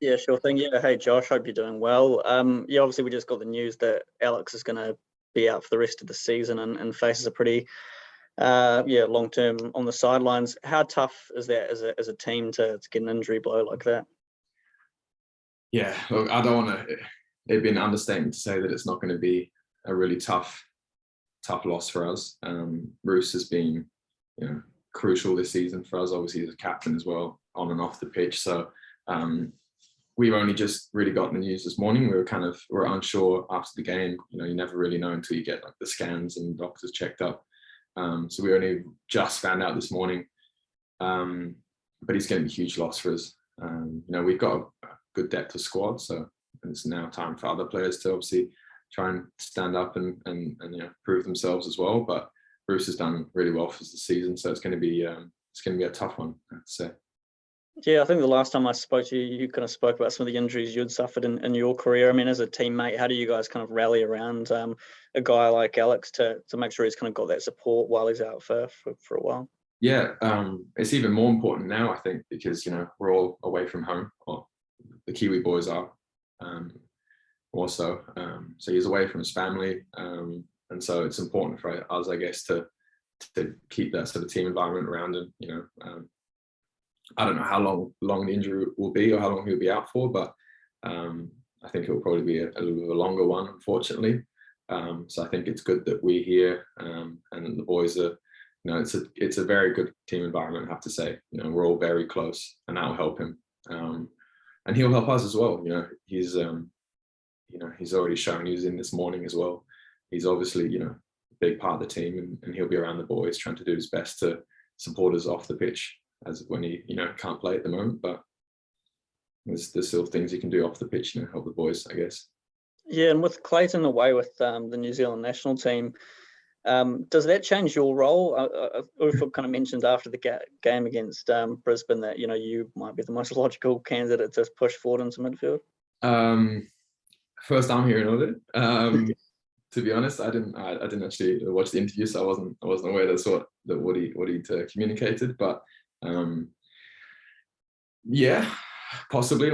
Yeah, sure thing. Yeah, hey Josh, hope you're doing well. Yeah, obviously we just got the news that Alex is going to be out for the rest of the season and faces a pretty, long term on the sidelines. How tough is that as a team to get an injury blow like that? Yeah, look, I don't want to. It'd be an understatement to say that it's not going to be a really tough loss for us. Bruce has been, crucial this season for us. Obviously, he's a captain as well, on and off the pitch. So we've only just really gotten the news this morning. We're unsure after the game. You never really know until you get like the scans and doctors checked up. So we only just found out this morning. But he's going to be a huge loss for us. We've got a good depth of squad, so it's now time for other players to obviously try and stand up and prove themselves as well. But Bruce has done really well for the season, so it's going to be a tough one, I have to say. Yeah, I think the last time I spoke to you, you kind of spoke about some of the injuries you'd suffered in your career. I mean, as a teammate, how do you guys kind of rally around a guy like Alex to make sure he's kind of got that support while he's out for a while? Yeah, it's even more important now, I think, because we're all away from home, or the Kiwi boys are also. So he's away from his family, and so it's important for us, I guess, to keep that sort of team environment around him. I don't know how long the injury will be or how long he'll be out for, but I think it will probably be a little bit of a longer one, unfortunately. So I think it's good that we're here, and the boys are. It's a very good team environment, I have to say. We're all very close, and that will help him, and he'll help us as well. He's already shown he was in this morning as well. He's obviously a big part of the team, and he'll be around the boys trying to do his best to support us off the pitch, as when he can't play at the moment. But there's still things he can do off the pitch, help the boys, I guess. Yeah, and with Clayton away with the New Zealand national team. Does that change your role? Ufuk kind of mentioned after the game against Brisbane that you might be the most logical candidate to push forward into midfield. First time hearing of it. To be honest, I didn't actually watch the interview, so I wasn't aware that what he'd communicated. But yeah, possibly,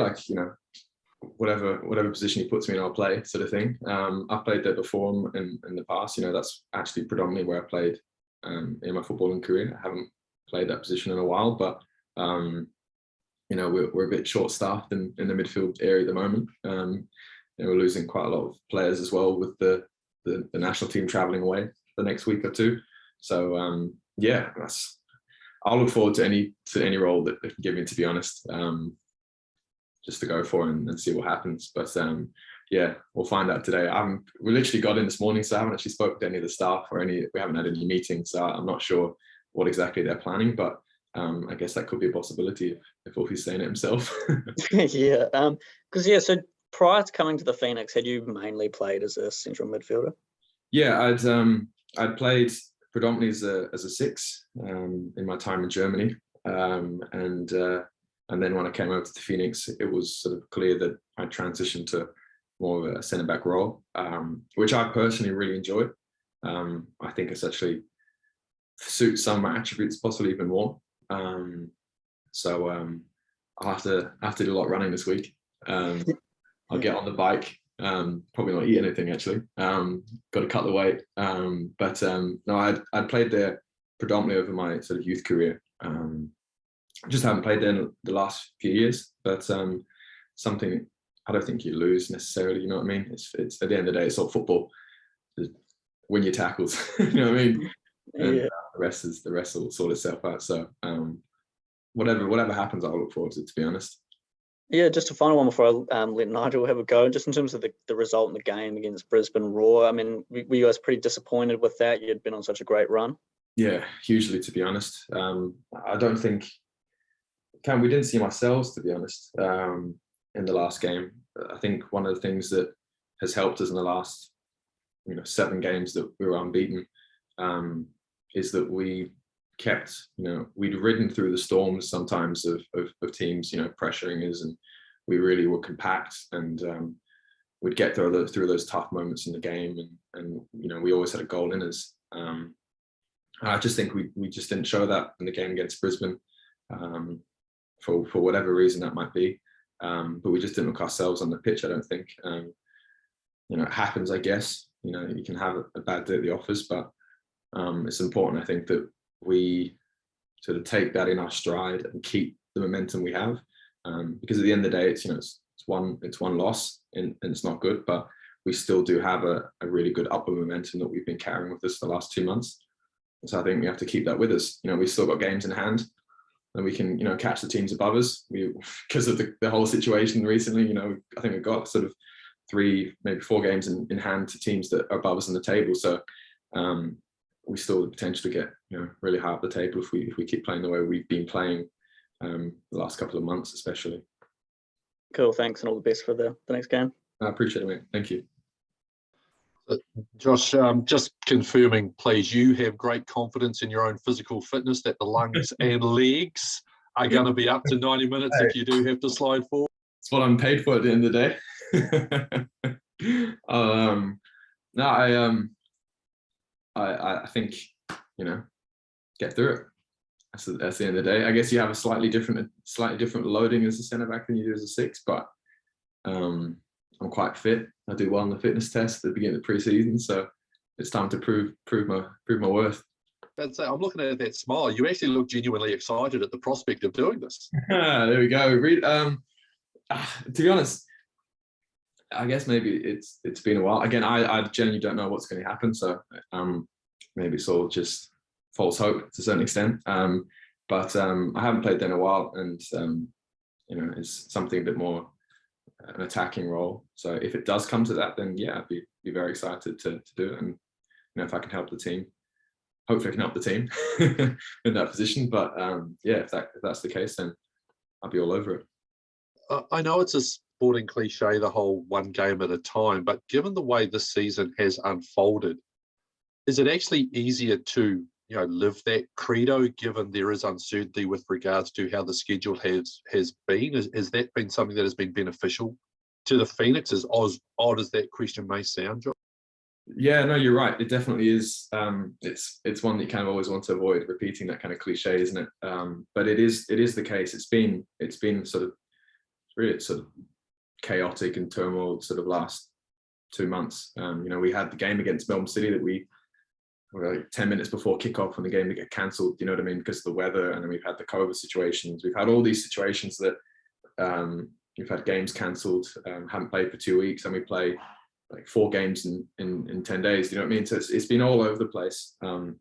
whatever position he puts me in, I'll play, sort of thing. I've played there before in the past. That's actually predominantly where I played in my footballing career. I haven't played that position in a while, but we're a bit short-staffed in the midfield area at the moment. We're losing quite a lot of players as well with the national team traveling away the next week or two. So yeah, I'll look forward to any role that they can give me, to be honest. Just to go for and see what happens. But yeah, we'll find out today. We literally got in this morning, so I haven't actually spoken to any of the staff we haven't had any meetings, so I'm not sure what exactly they're planning, but I guess that could be a possibility if Wolfie's saying it himself. Yeah, because so prior to coming to the Phoenix, had you mainly played as a central midfielder? Yeah, I'd played predominantly as a six in my time in Germany, and then when I came over to the Phoenix, it was sort of clear that I transitioned to more of a centre-back role, which I personally really enjoy. I think it's actually suits some of my attributes possibly even more. So I'll have to do a lot of running this week. I'll get on the bike, probably not eat anything actually. Got to cut the weight. But no, I'd played there predominantly over my sort of youth career. Just haven't played there in the last few years, but something I don't think you lose necessarily. You know what I mean? It's at the end of the day, it's all football. Just win your tackles. You know what I mean? And Yeah. the rest will sort itself out. So whatever happens, I'll look forward to it, to be honest. Yeah, just a final one before I let Nigel have a go. Just in terms of the result in the game against Brisbane Roar, I mean, were you guys pretty disappointed with that? You'd been on such a great run. Yeah, hugely, to be honest. I don't think we didn't see ourselves, to be honest, in the last game. I think one of the things that has helped us in the last 7 games that we were unbeaten is that we kept, we'd ridden through the storms sometimes of teams, pressuring us, and we really were compact, and we'd get through those tough moments in the game, and we always had a goal in us. I just think we just didn't show that in the game against Brisbane, for whatever reason that might be. but we just didn't look ourselves on the pitch, I don't think. It happens, I guess. You can have a bad day at the office, but it's important, I think, that we sort of take that in our stride and keep the momentum we have, because at the end of the day, it's one loss and it's not good, but we still do have a really good upward momentum that we've been carrying with us for the last 2 months. So I think we have to keep that with us. We've still got games in hand, and we can catch the teams above us. Because of the whole situation recently, I think we've got sort of 3, maybe 4 games in hand to teams that are above us on the table. So we still have the potential to get really high up the table if we keep playing the way we've been playing the last couple of months, especially. Cool, thanks, and all the best for the next game. I appreciate it, mate. Thank you. Josh, just confirming, please, you have great confidence in your own physical fitness that the lungs and legs are going to be up to 90 minutes if you do have to slide forward? It's what I'm paid for at the end of the day. I think, get through it. That's the end of the day. I guess you have a slightly different loading as a centre back than you do as a 6, but I'm quite fit. I do well on the fitness test at the beginning of the pre-season, so it's time to prove my worth. I'm looking at that smile. You actually look genuinely excited at the prospect of doing this. There we go. To be honest, I guess maybe it's been a while. Again, I genuinely don't know what's going to happen, so maybe it's all just false hope to a certain extent. But I haven't played there in a while, and it's something a bit more an attacking role. So if it does come to that, then yeah, I'd be very excited to do it. And if I can help the team, hopefully I can help the team in that position. But if that's the case, then I'll be all over it. I know it's a sporting cliche, the whole one game at a time, but given the way this season has unfolded, is it actually easier to live that credo, given there is uncertainty with regards to how the schedule has been? Has that been something that has been beneficial to the Phoenix, as odd as that question may sound, Josh? Yeah, no, you're right. It definitely is. It's one that you kind of always want to avoid repeating, that kind of cliche, isn't it? But it is the case. It's been sort of really sort of chaotic and turmoil sort of last 2 months. We had the game against Melbourne City that we were like 10 minutes before kickoff, and the game to get cancelled, you know what I mean, because of the weather. And then we've had the COVID situations. We've had all these situations that we've had games cancelled, haven't played for 2 weeks, and we play like 4 games in 10 days, you know what I mean? So it's been all over the place. And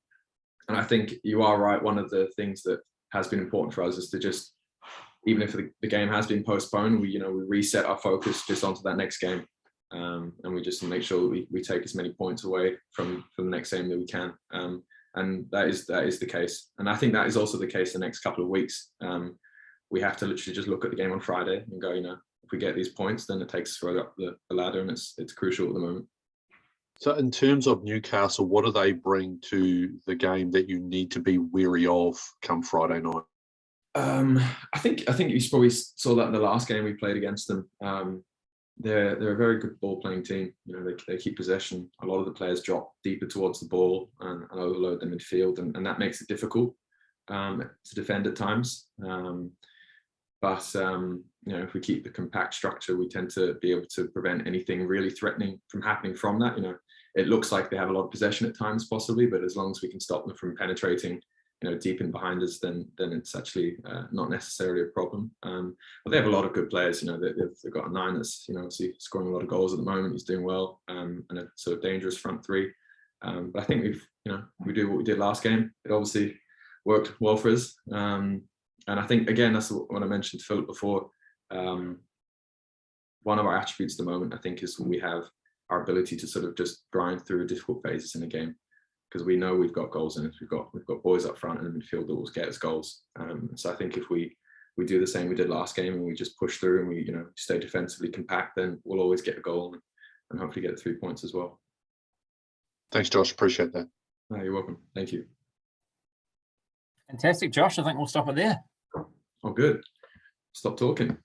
I think you are right. One of the things that has been important for us is to just, even if the game has been postponed, we reset our focus just onto that next game. And we just make sure that we take as many points away from the next game that we can. And that is the case. And I think that is also the case the next couple of weeks. We have to literally just look at the game on Friday and go, if we get these points, then it takes us further up the ladder, and it's crucial at the moment. So in terms of Newcastle, what do they bring to the game that you need to be wary of come Friday night? I think you probably saw that in the last game we played against them. They're a very good ball playing team. They keep possession. A lot of the players drop deeper towards the ball and overload them in midfield, and that makes it difficult to defend at times. But if we keep the compact structure, we tend to be able to prevent anything really threatening from happening from that. It looks like they have a lot of possession at times, possibly, but as long as we can stop them from penetrating deep in behind us, then it's actually not necessarily a problem. But they have a lot of good players. They've got a 9 that's obviously scoring a lot of goals at the moment. He's doing well, and a sort of dangerous front 3. But I think we do what we did last game. It obviously worked well for us. And I think, again, that's what I mentioned to Philip before. One of our attributes at the moment, I think, is when we have our ability to sort of just grind through difficult phases in a game, because we know we've got goals in it. We've got boys up front and in midfield that will get us goals. So I think if we do the same we did last game, and we just push through and we stay defensively compact, then we'll always get a goal and hopefully get the 3 points as well. Thanks, Josh. Appreciate that. No, you're welcome. Thank you. Fantastic, Josh. I think we'll stop it there. Oh, good. Stop talking.